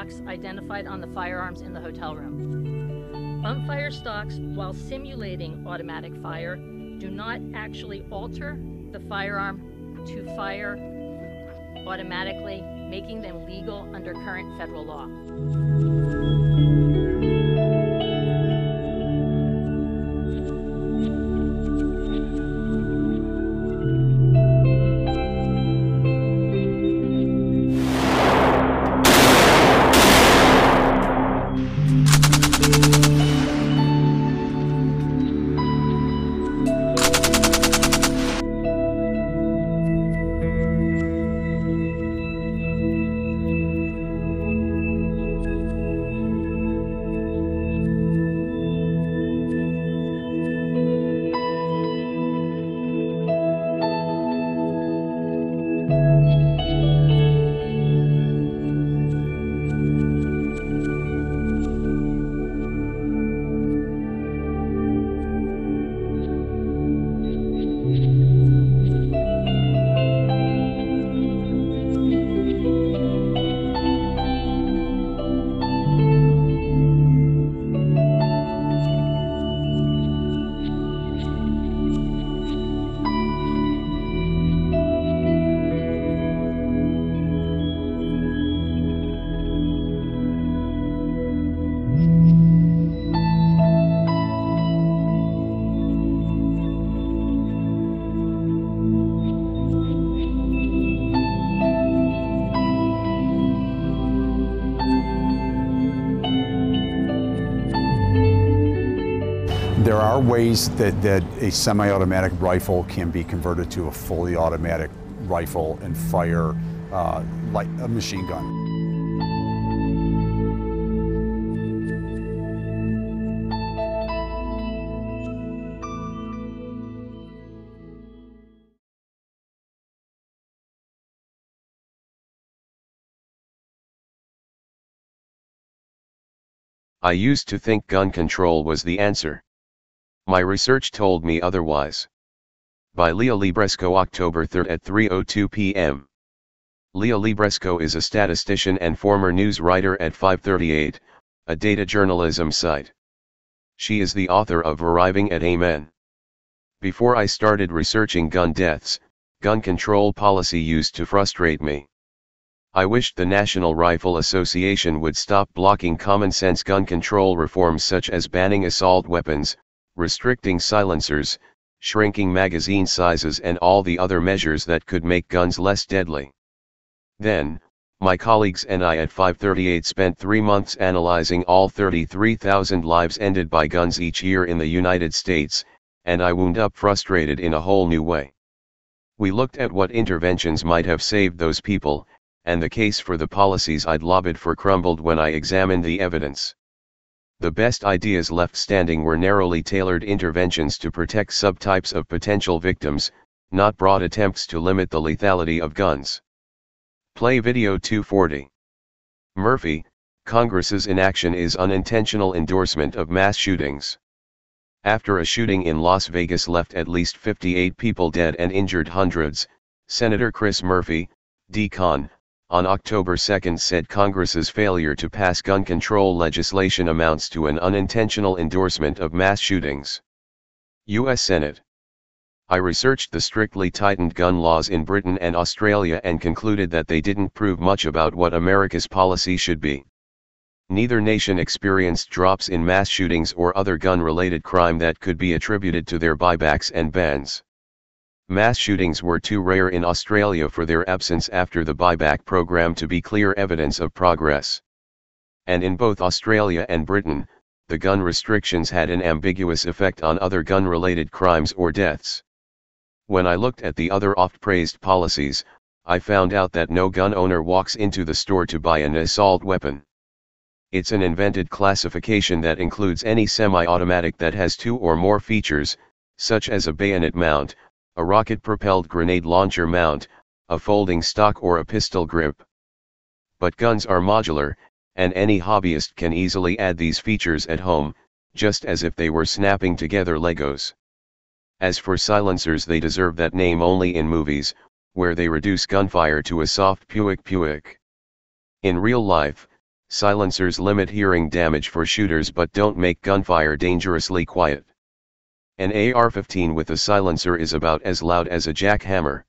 stocks identified on the firearms in the hotel room. Fire stocks, while simulating automatic fire, do not actually alter the firearm to fire automatically, making them legal under current federal law. There are ways that a semi-automatic rifle can be converted to a fully automatic rifle and fire like a machine gun. I used to think gun control was the answer. My research told me otherwise. By Leo Libresco, October 3 at 3:02 p.m. Leo Libresco is a statistician and former news writer at 538, a data journalism site. She is the author of Arriving at Amen. Before I started researching gun deaths, gun control policy used to frustrate me. I wished the National Rifle Association would stop blocking common-sense gun control reforms such as banning assault weapons, restricting silencers, shrinking magazine sizes and all the other measures that could make guns less deadly. Then, my colleagues and I at 538 spent 3 months analyzing all 33,000 lives ended by guns each year in the United States, and I wound up frustrated in a whole new way. We looked at what interventions might have saved those people, and the case for the policies I'd lobbied for crumbled when I examined the evidence. The best ideas left standing were narrowly tailored interventions to protect subtypes of potential victims, not broad attempts to limit the lethality of guns. Play video 240. Murphy, Congress's inaction is unintentional endorsement of mass shootings. After a shooting in Las Vegas left at least 58 people dead and injured hundreds, Senator Chris Murphy, D-Con, on October 2 said Congress's failure to pass gun control legislation amounts to an unintentional endorsement of mass shootings. U.S. Senate. I researched the strictly tightened gun laws in Britain and Australia and concluded that they didn't prove much about what America's policy should be. Neither nation experienced drops in mass shootings or other gun-related crime that could be attributed to their buybacks and bans. Mass shootings were too rare in Australia for their absence after the buyback program to be clear evidence of progress. And in both Australia and Britain, the gun restrictions had an ambiguous effect on other gun-related crimes or deaths. When I looked at the other oft-praised policies, I found out that no gun owner walks into the store to buy an assault weapon. It's an invented classification that includes any semi-automatic that has 2 or more features, such as a bayonet mount, a rocket-propelled grenade launcher mount, a folding stock or a pistol grip. But guns are modular, and any hobbyist can easily add these features at home, just as if they were snapping together Legos. As for silencers, they deserve that name only in movies, where they reduce gunfire to a soft puick. In real life, Silencers limit hearing damage for shooters but don't make gunfire dangerously quiet. An AR-15 with a silencer is about as loud as a jackhammer.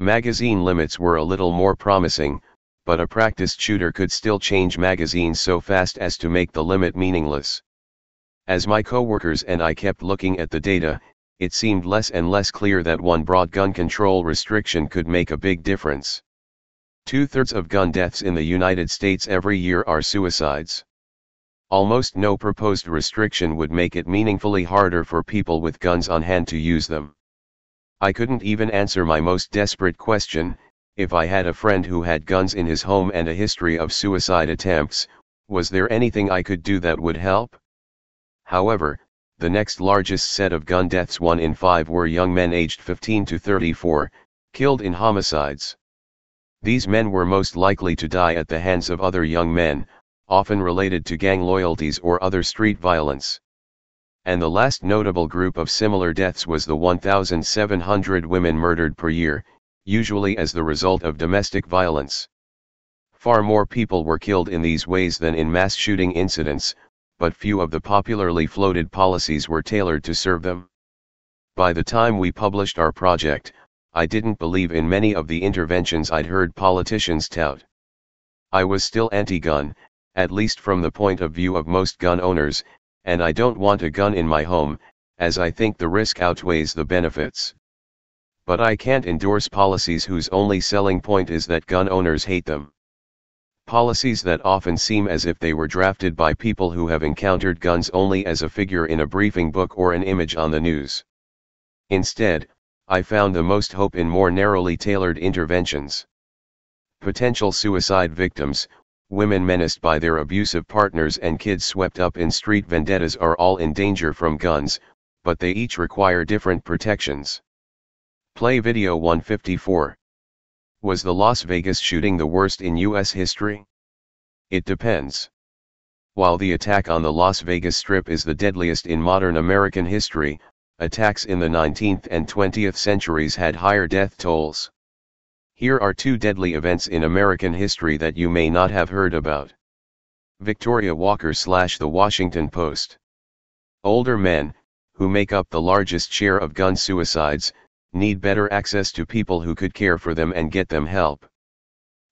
Magazine limits were a little more promising, but a practiced shooter could still change magazines so fast as to make the limit meaningless. As my coworkers and I kept looking at the data, it seemed less and less clear that one broad gun control restriction could make a big difference. 2/3 of gun deaths in the United States every year are suicides. Almost no proposed restriction would make it meaningfully harder for people with guns on hand to use them. I couldn't even answer my most desperate question: if I had a friend who had guns in his home and a history of suicide attempts, was there anything I could do that would help? However, the next largest set of gun deaths, 1 in 5, were young men aged 15 to 34, killed in homicides. These men were most likely to die at the hands of other young men, often related to gang loyalties or other street violence. And the last notable group of similar deaths was the 1,700 women murdered per year, usually as the result of domestic violence. Far more people were killed in these ways than in mass shooting incidents, but few of the popularly floated policies were tailored to serve them. By the time we published our project, I didn't believe in many of the interventions I'd heard politicians tout. I was still anti-gun, at least from the point of view of most gun owners, and I don't want a gun in my home, as I think the risk outweighs the benefits. But I can't endorse policies whose only selling point is that gun owners hate them. Policies that often seem as if they were drafted by people who have encountered guns only as a figure in a briefing book or an image on the news. Instead, I found the most hope in more narrowly tailored interventions. Potential suicide victims, women menaced by their abusive partners, and kids swept up in street vendettas are all in danger from guns, but they each require different protections. Play video 154. Was the Las Vegas shooting the worst in U.S. history? It depends. While the attack on the Las Vegas Strip is the deadliest in modern American history, attacks in the 19th and 20th centuries had higher death tolls. Here are 2 deadly events in American history that you may not have heard about. Victoria Walker / The Washington Post. Older men, who make up the largest share of gun suicides, need better access to people who could care for them and get them help.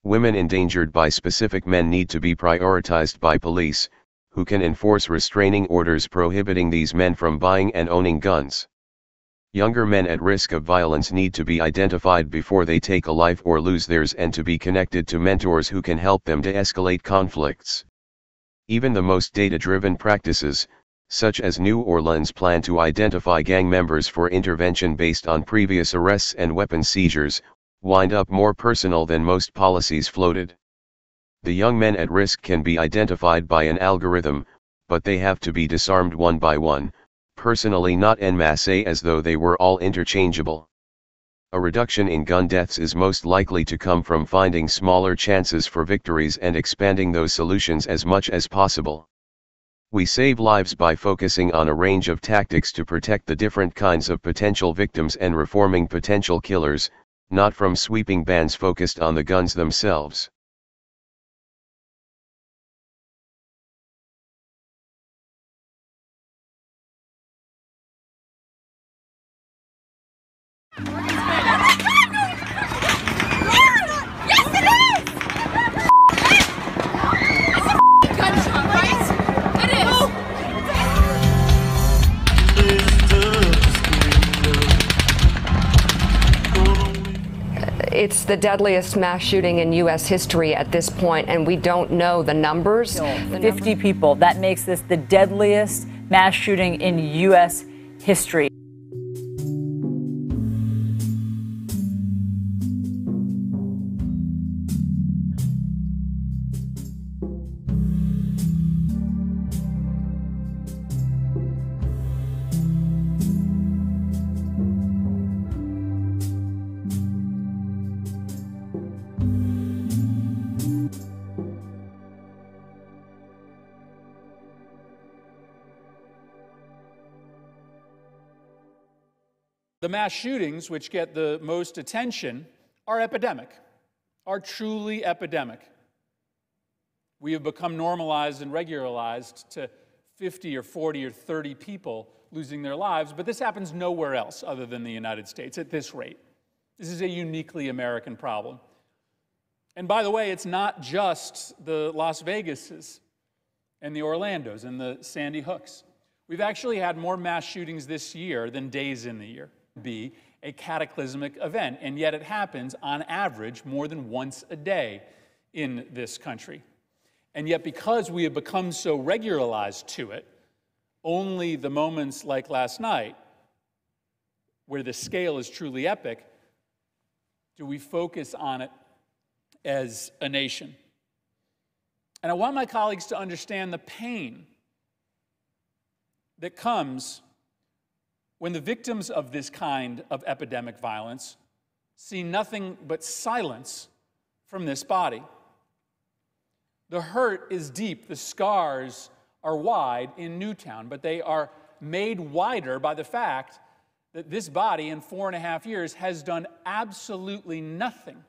Women endangered by specific men need to be prioritized by police, who can enforce restraining orders prohibiting these men from buying and owning guns. Younger men at risk of violence need to be identified before they take a life or lose theirs, and to be connected to mentors who can help them de-escalate conflicts. Even the most data-driven practices, such as New Orleans' plan to identify gang members for intervention based on previous arrests and weapon seizures, wind up more personal than most policies floated. The young men at risk can be identified by an algorithm, but they have to be disarmed one by one, personally, not en masse as though they were all interchangeable. A reduction in gun deaths is most likely to come from finding smaller chances for victories and expanding those solutions as much as possible. We save lives by focusing on a range of tactics to protect the different kinds of potential victims and reforming potential killers, not from sweeping bans focused on the guns themselves. It's the deadliest mass shooting in U.S. history at this point, and we don't know the numbers. 50 people. That makes this the deadliest mass shooting in U.S. history. The mass shootings, which get the most attention, are epidemic, are truly epidemic. We have become normalized and regularized to 50 or 40 or 30 people losing their lives, but this happens nowhere else other than the United States at this rate. This is a uniquely American problem. And by the way, it's not just the Las Vegases and the Orlandos and the Sandy Hooks. We've actually had more mass shootings this year than days in the year. Be a cataclysmic event, and yet it happens on average more than once a day in this country. And yet because we have become so regularized to it, only the moments like last night, where the scale is truly epic, do we focus on it as a nation. And I want my colleagues to understand the pain that comes when the victims of this kind of epidemic violence see nothing but silence from this body. The hurt is deep, the scars are wide in Newtown, but they are made wider by the fact that this body in 4.5 years has done absolutely nothing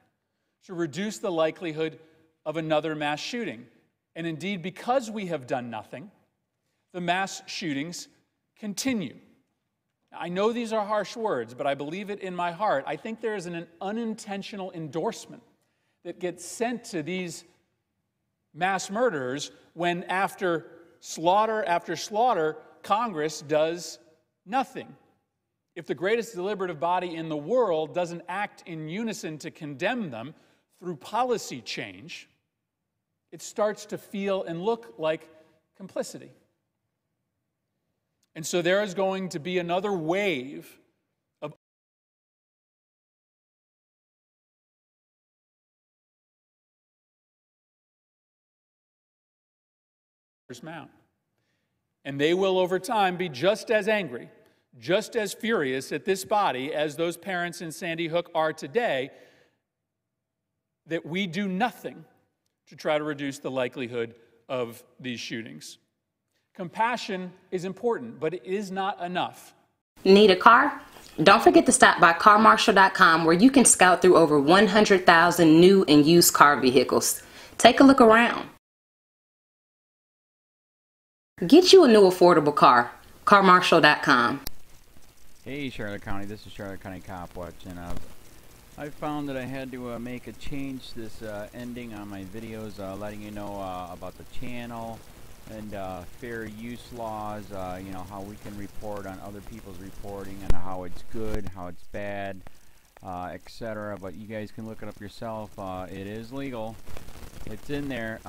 to reduce the likelihood of another mass shooting. And indeed, because we have done nothing, the mass shootings continue. I know these are harsh words, but I believe it in my heart. I think there is an unintentional endorsement that gets sent to these mass murderers when after slaughter, Congress does nothing. If the greatest deliberative body in the world doesn't act in unison to condemn them through policy change, it starts to feel and look like complicity. And so there is going to be another wave of mount. And they will, over time, be just as angry, just as furious at this body as those parents in Sandy Hook are today, that we do nothing to try to reduce the likelihood of these shootings. Compassion is important, but it is not enough. Need a car? Don't forget to stop by carmarshal.com, where you can scout through over 100,000 new and used car vehicles. Take a look around. Get you a new affordable car. carmarshal.com. Hey Charlotte County, this is Charlotte County COPWATCH, and I found that I had to make a change this ending on my videos, letting you know about the channel and fair use laws, you know, how we can report on other people's reporting and how it's good, how it's bad, etc. But you guys can look it up yourself. It is legal. It's in there.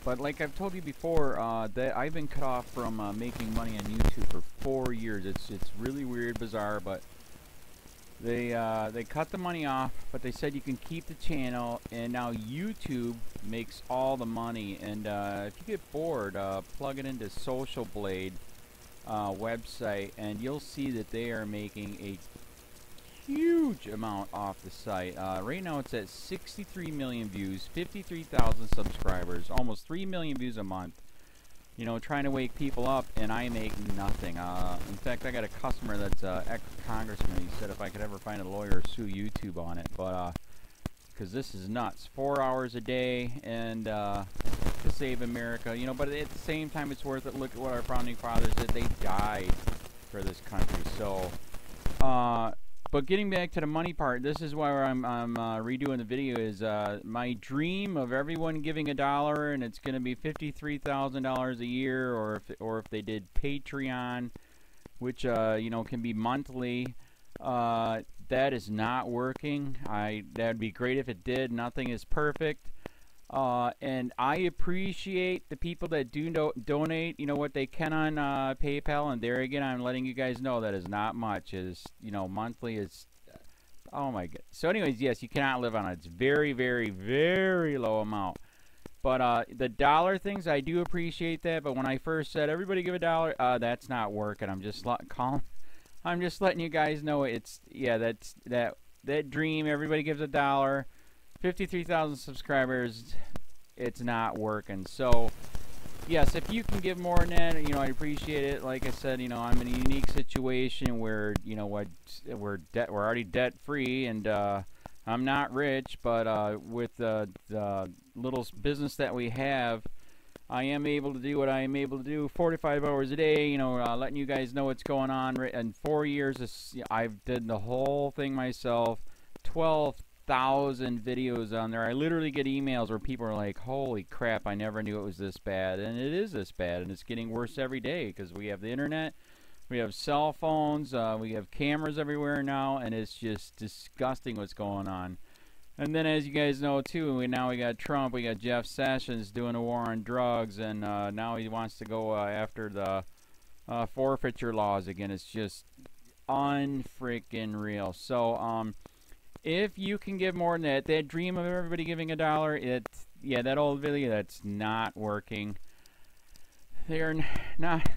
But like I've told you before, that I've been cut off from making money on YouTube for 4 years. It's really weird, bizarre, but they cut the money off, but they said you can keep the channel, and now YouTube makes all the money. And if you get bored, plug it into Social Blade website, and you'll see that they are making a huge amount off the site. Right now it's at 63 million views, 53,000 subscribers, almost 3 million views a month. You know, trying to wake people up, and I make nothing. In fact, I got a customer that's ex-congressman. He said if I could ever find a lawyer, sue YouTube on it. But because this is nuts. 4 hours a day, and to save America. You know, but at the same time, it's worth it. Look at what our founding fathers did. They died for this country. So, but getting back to the money part, this is why I'm redoing the video. Is my dream of everyone giving $1, and it's going to be $53,000 a year, or if they did Patreon, which you know, can be monthly. That is not working. That'd be great if it did. Nothing is perfect. And I appreciate the people that do donate, you know, what they can on PayPal. And there again, I'm letting you guys know that is not much. Is, you know, monthly is, oh my god. So anyways, yes, you cannot live on it. It's very, very, very low amount. But the dollar things, I do appreciate that. But when I first said everybody give $1, that's not working. I'm just letting you guys know it's, yeah, that's that dream. Everybody gives $1. 53,000 subscribers, it's not working. So yes, if you can give more than that, you know, I appreciate it. Like I said, you know, I'm in a unique situation where, you know what, we're already debt free, and I'm not rich, but with the little business that we have, I am able to do what I am able to do 45 hours a day, you know, letting you guys know what's going on. In 4 years, I've did the whole thing myself, 12,000 videos on there. I literally get emails where people are like, holy crap, I never knew it was this bad. And it is this bad, and it's getting worse every day because we have the internet. We have cell phones, we have cameras everywhere now, and it's just disgusting what's going on. And then, as you guys know, too, now we got Trump, we got Jeff Sessions doing a war on drugs, and now he wants to go after the forfeiture laws again. It's just unfreaking real. So, if you can give more than that, that dream of everybody giving $1, yeah, that old video, that's not working. They're not.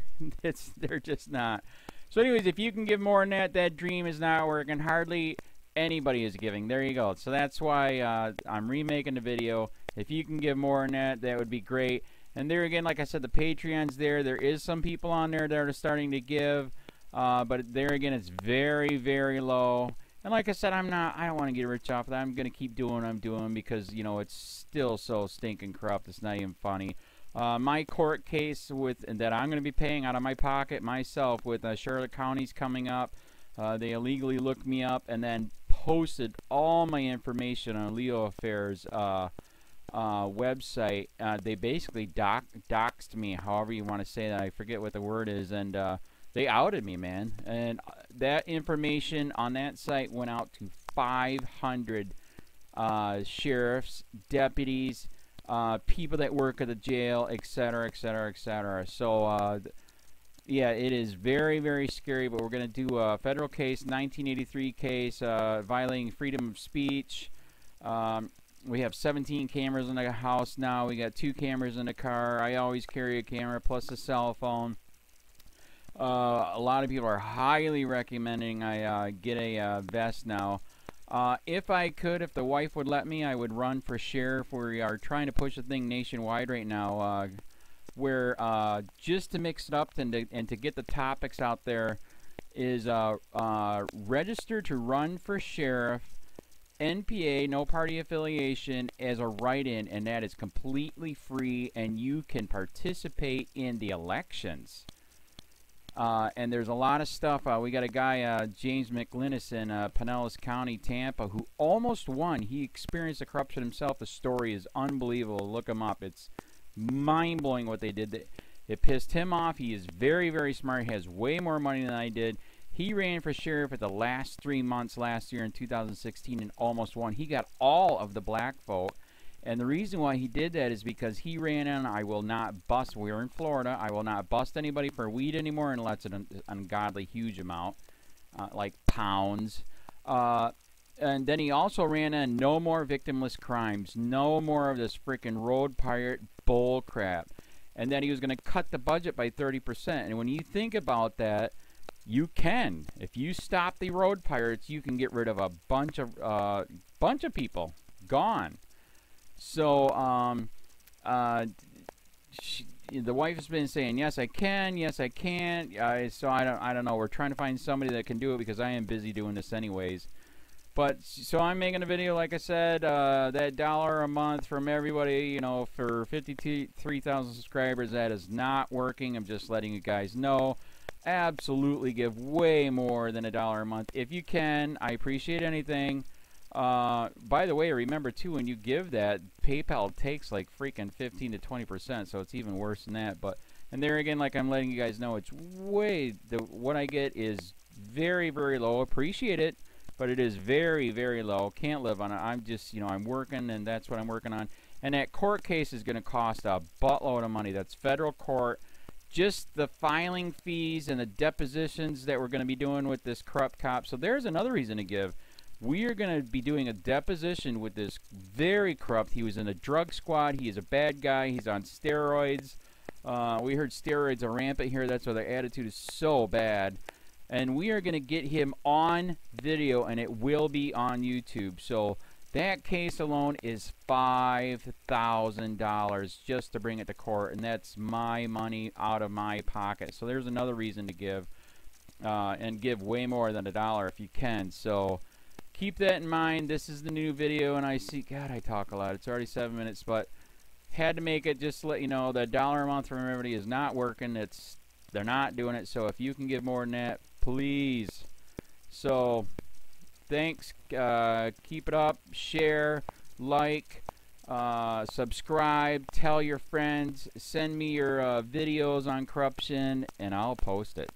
They're just not. So anyways, if you can give more than that, that dream is not working. Hardly anybody is giving. There you go. So that's why I'm remaking the video. If you can give more than that, that would be great. And there again, like I said, the Patreon's there. There is some people on there that are starting to give, but there again, it's very, very low. And like I said, I don't want to get rich off of that. I'm going to keep doing what I'm doing because, you know, it's still so stinking corrupt. It's not even funny. My court case that I'm going to be paying out of my pocket myself with Charlotte County's coming up. They illegally looked me up and then posted all my information on LEOAFFAIRS website. They basically doxed me, however you want to say that. I forget what the word is, and they outed me, man. And that information on that site went out to 500 sheriffs, deputies, people that work at the jail, etc., etc., etc. So, yeah, it is very, very scary, but we're going to do a federal case, 1983 case, violating freedom of speech. We have 17 cameras in the house now. We got 2 cameras in the car. I always carry a camera plus a cell phone. A lot of people are highly recommending I get a vest now. If I could, if the wife would let me, I would run for sheriff. We are trying to push the thing nationwide right now, where just to mix it up and to get the topics out there is register to run for sheriff, NPA, no party affiliation, as a write-in, and that is completely free, and you can participate in the elections. And there's a lot of stuff. We got a guy, James McLinnis in Pinellas County, Tampa, who almost won. He experienced the corruption himself. The story is unbelievable. Look him up. It's mind-blowing what they did. It pissed him off. He is very, very smart. He has way more money than I did. He ran for sheriff at the last 3 months last year in 2016 and almost won. He got all of the black vote. And the reason why he did that is because he ran in, I will not bust, we're in Florida, I will not bust anybody for weed anymore unless it's an ungodly huge amount, like pounds. And then he also ran in, no more victimless crimes, no more of this freaking road pirate bull crap. And then he was going to cut the budget by 30%. And when you think about that, you can. If you stop the road pirates, you can get rid of a bunch of people. Gone. So, the wife has been saying, yes, I can, yes, I can't. So I don't know. We're trying to find somebody that can do it because I am busy doing this anyways. But, so I'm making a video, like I said, that $1 a month from everybody, you know, for 53,000 subscribers, that is not working. I'm just letting you guys know. Absolutely give way more than $1 a month. If you can, I appreciate anything. By the way, remember too, when you give that, PayPal takes like freaking 15 to 20%, so it's even worse than that. But, and there again, like I'm letting you guys know, it's way, what I get is very, very low. Appreciate it, but it is very, very low. Can't live on it. I'm just, you know, I'm working, and that's what I'm working on. And that court case is going to cost a buttload of money. That's federal court. Just the filing fees and the depositions that we're going to be doing with this corrupt cop. So there's another reason to give. We are going to be doing a deposition with this very corrupt. He was in a drug squad. He is a bad guy. He's on steroids. We heard steroids are rampant here. That's why their attitude is so bad. And we are going to get him on video, and it will be on YouTube. So that case alone is $5,000 just to bring it to court, and that's my money out of my pocket. So there's another reason to give, and give way more than $1 if you can. So keep that in mind. This is the new video, and I see, God, I talk a lot. It's already 7 minutes, but had to make it just to let you know the $1 a month from everybody is not working. They're not doing it. So if you can give more than that, please. So thanks. Keep it up. Share, like, subscribe, tell your friends, send me your videos on corruption, and I'll post it.